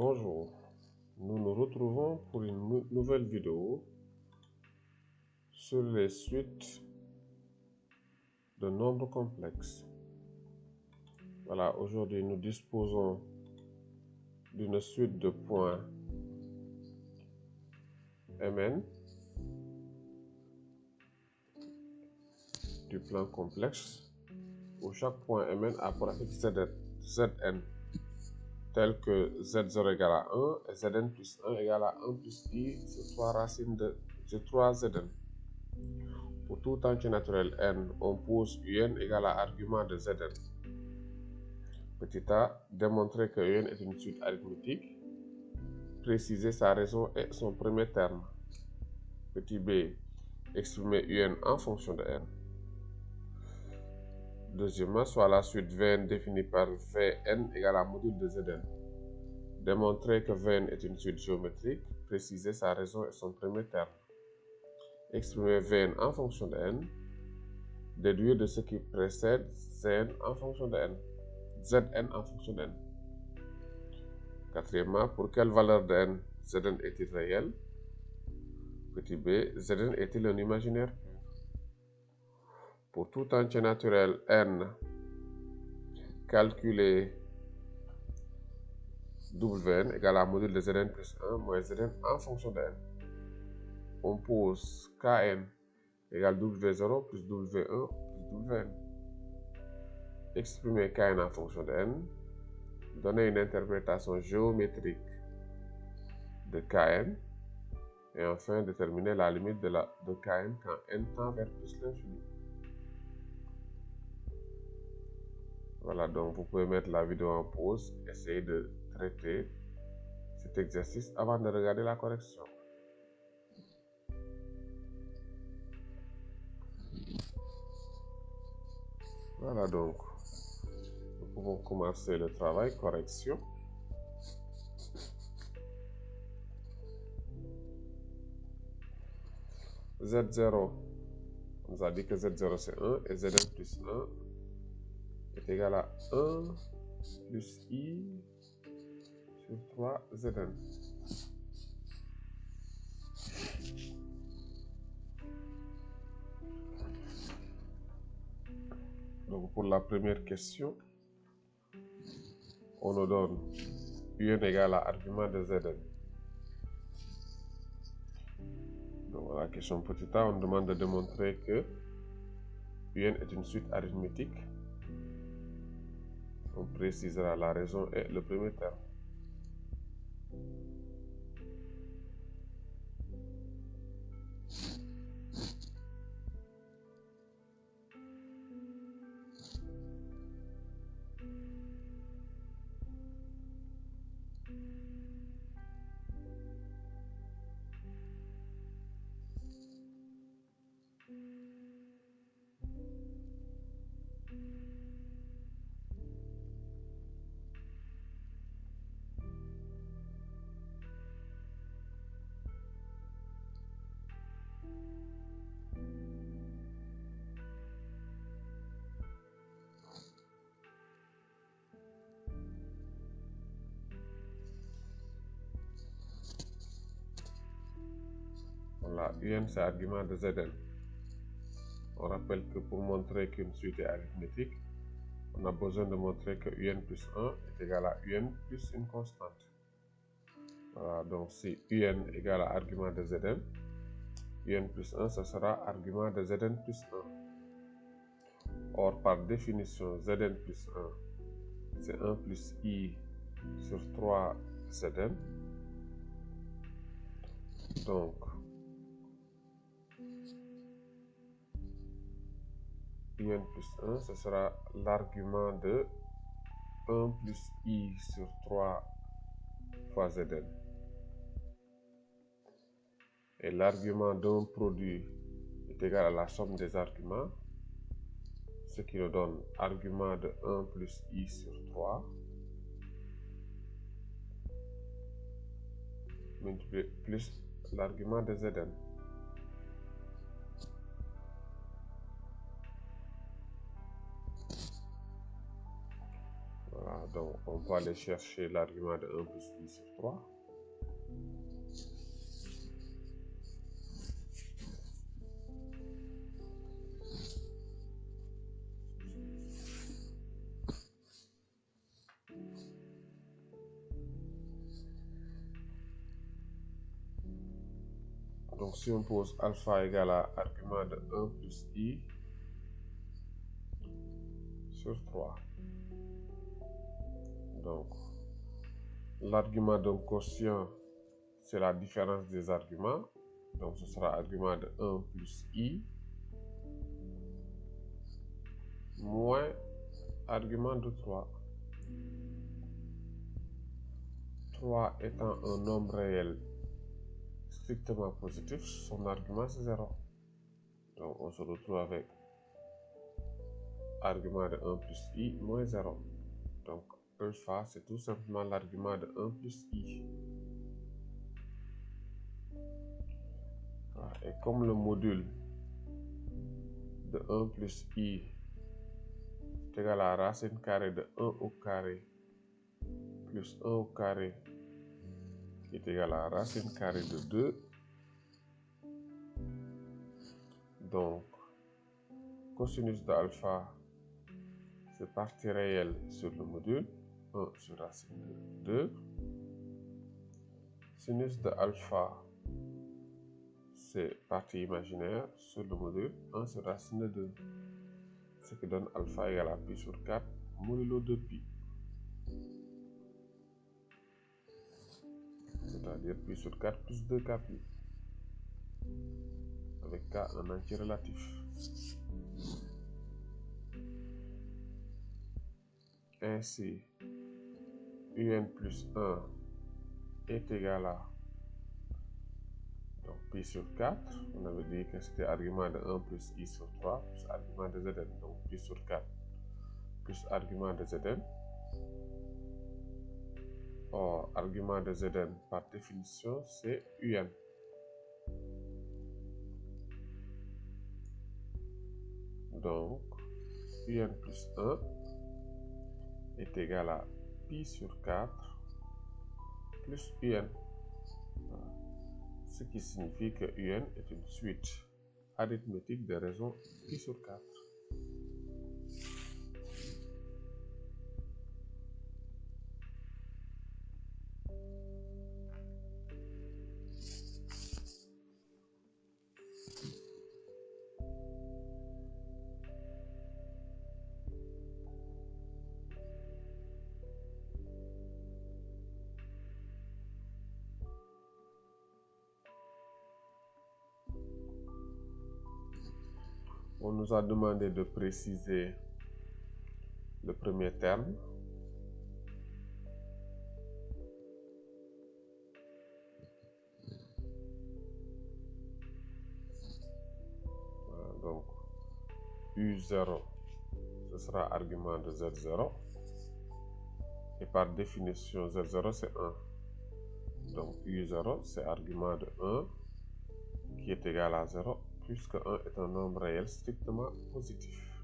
Bonjour, nous nous retrouvons pour une nouvelle vidéo sur les suites de nombres complexes. Voilà, aujourd'hui nous disposons d'une suite de points Mn du plan complexe où chaque point Mn a pour axe Zn tel que Z0 égale à 1 et Zn plus 1 égale à 1 plus I sur 3 racines de 3Zn. Pour tout entier naturel n, on pose Un égale à argument de Zn. Petit a, démontrer que Un est une suite arithmétique. Préciser sa raison et son premier terme. Petit b, exprimer Un en fonction de n. Deuxièmement, soit la suite Vn définie par Vn égale à module de Zn. Démontrer que Vn est une suite géométrique. Préciser sa raison et son premier terme. Exprimer Vn en fonction de n. Déduire de ce qui précède Zn en fonction de n. Zn en fonction de n. Quatrièmement, pour quelle valeur de n Zn est-il réel? Petit b, Zn est-il un imaginaire pur? Pour tout entier naturel n, calculer Wn égale à module de Zn plus 1 moins Zn en fonction de n. On pose Kn égale W0 plus W1 plus Wn. Exprimer Kn en fonction de n. Donner une interprétation géométrique de Kn. Et enfin, déterminer la limite de Kn quand n tend vers plus l'infini. Voilà, donc vous pouvez mettre la vidéo en pause, essayer de traiter cet exercice avant de regarder la correction. Voilà, donc nous pouvons commencer le travail correction. Z0, on nous a dit que Z0 c'est 1 et Zn plus 1 est égal à 1 plus I sur 3 Zn. Donc pour la première question, on nous donne Un égale à argument de Zn. Donc voilà, question petit a, on demande de démontrer que Un est une suite arithmétique. On précisera la raison et le premier terme. Voilà, Un c'est argument de Zn. On rappelle que pour montrer qu'une suite est arithmétique, on a besoin de montrer que Un plus 1 est égal à Un plus une constante. Voilà, donc si Un égale à argument de Zn, Un plus 1, ce sera argument de Zn plus 1. Or, par définition, Zn plus 1, c'est 1 plus I sur 3 Zn. Donc, Un plus 1, ce sera l'argument de 1 plus I sur 3 fois Zn. Et l'argument d'un produit est égal à la somme des arguments, ce qui nous donne argument de 1 plus I sur 3 multiplié plus l'argument de Zn. Voilà, donc on peut aller chercher l'argument de 1 plus i sur 3. Donc si on pose alpha égale à argument de 1 plus i sur 3. Donc l'argument d'un quotient, c'est la différence des arguments. Donc ce sera argument de 1 plus i moins argument de 3. 3 étant un nombre réel strictement positif, son argument c'est 0. Donc on se retrouve avec argument de 1 plus i moins 0. Donc alpha c'est tout simplement l'argument de 1 plus i. Voilà. Et comme le module de 1 plus i est égal à la racine carrée de 1 au carré plus 1 au carré qui est égal à la racine carrée de 2. Donc cosinus de alpha, c'est partie réelle sur le module, 1 sur racine de 2. Sinus de alpha, c'est partie imaginaire sur le module, 1 sur racine de 2. Ce qui donne alpha égale à pi sur 4 modulo de pi. C'est-à-dire pi sur 4 plus 2k pi. Avec k un entier relatif. Ainsi, un plus 1 est égal à donc pi sur 4. On avait dit que c'était argument de 1 plus i sur 3 plus argument de zn. Donc pi sur 4 plus argument de zn. Or, argument de zn par définition, c'est un. Donc, un plus 1 est égal à pi sur 4 plus un. Voilà. Ce qui signifie que un est une suite arithmétique de raisons pi sur 4. On nous a demandé de préciser le premier terme. Voilà, donc U0, ce sera argument de Z0. Et par définition, Z0 c'est 1. Donc U0 c'est argument de 1 qui est égal à 0, puisque 1 est un nombre réel strictement positif.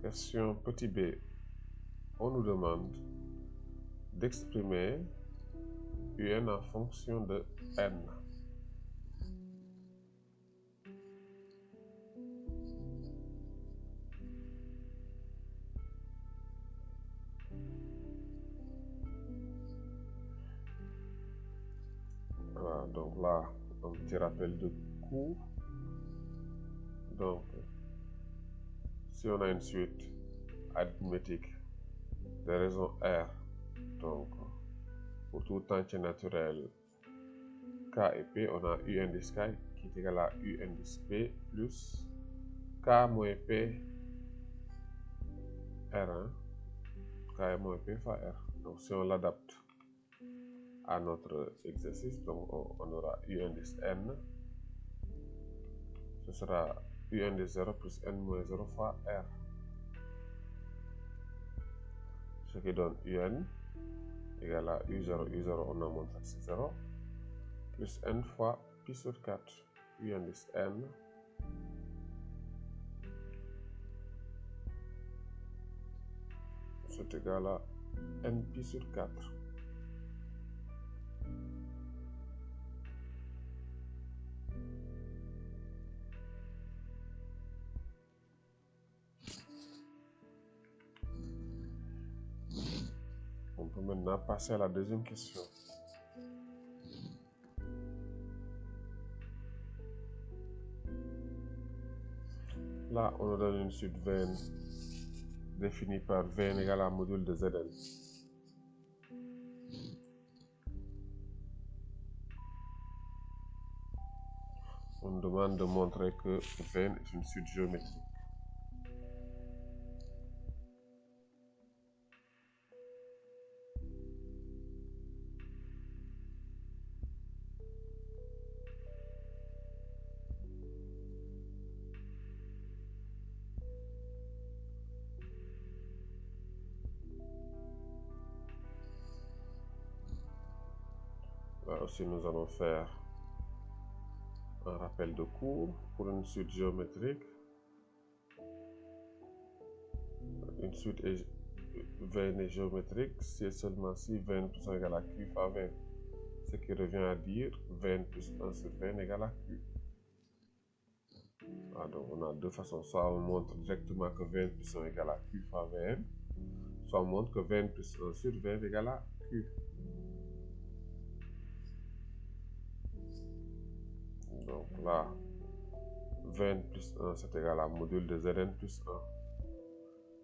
Question petit b. On nous demande d'exprimer un en fonction de n. Voilà, donc là, un petit rappel de cours. Donc, si on a une suite arithmétique de raisons R, donc pour tout entier naturel K et P, on a U indice K qui est égal à U indice P plus K moins P R1, K moins P fois R. Donc si on l'adapte à notre exercice, donc on aura U indice N, ce sera U indice 0 plus N moins 0 fois R. Ce qui donne UN égale à U0, on a montré que c'est 0, plus N fois pi sur 4, U indice N c'est égal à npi sur 4. On peut maintenant passer à la deuxième question. Là, on nous donne une suite Vn définie par Vn égale à module de Zn. On nous demande de montrer que Vn est une suite géométrique. Là aussi, nous allons faire un rappel de cours pour une suite géométrique. Une suite Vn est géométrique si et seulement si Vn plus 1 égale à Q fois Vn. Ce qui revient à dire Vn plus 1 sur Vn égale à Q. Ah, donc on a deux façons. Soit on montre directement que Vn plus 1 égale à Q fois Vn, soit on montre que Vn plus 1 sur Vn égale à Q. Donc là, Vn plus 1 c'est égal à module de Zn plus 1.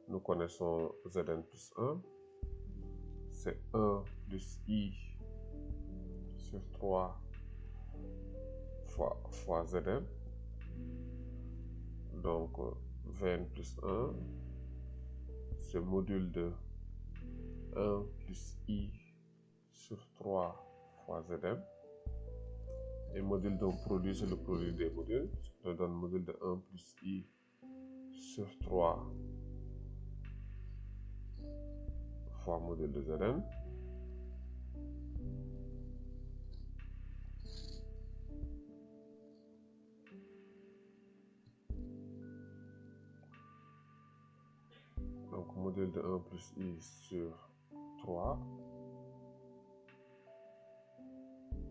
Nous connaissons Zn plus 1. C'est 1 plus I sur 3 fois Zn. Donc Vn plus 1, c'est module de 1 plus I sur 3 fois Zn. Et module d'un produit, c'est le produit des modules. Je donne module de 1 plus I sur 3 fois module de Zn. Donc module de 1 plus I sur 3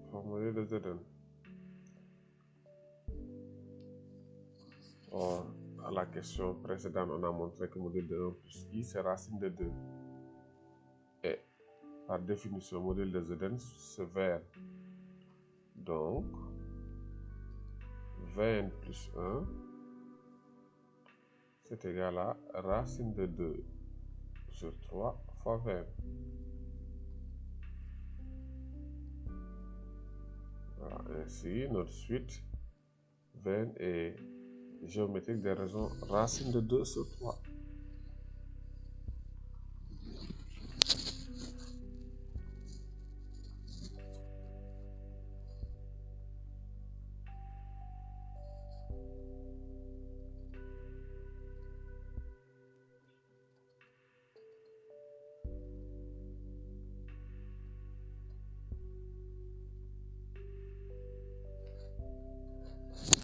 fois module de Zn. Or, à la question précédente, on a montré que module de 1 plus I, c'est racine de 2. Et par définition, module de Zn, c'est Vn. Donc, Vn plus 1, c'est égal à racine de 2 sur 3 fois Vn. Voilà, ainsi, notre suite Vn est géométrique des raisons racine de 2 sur 3.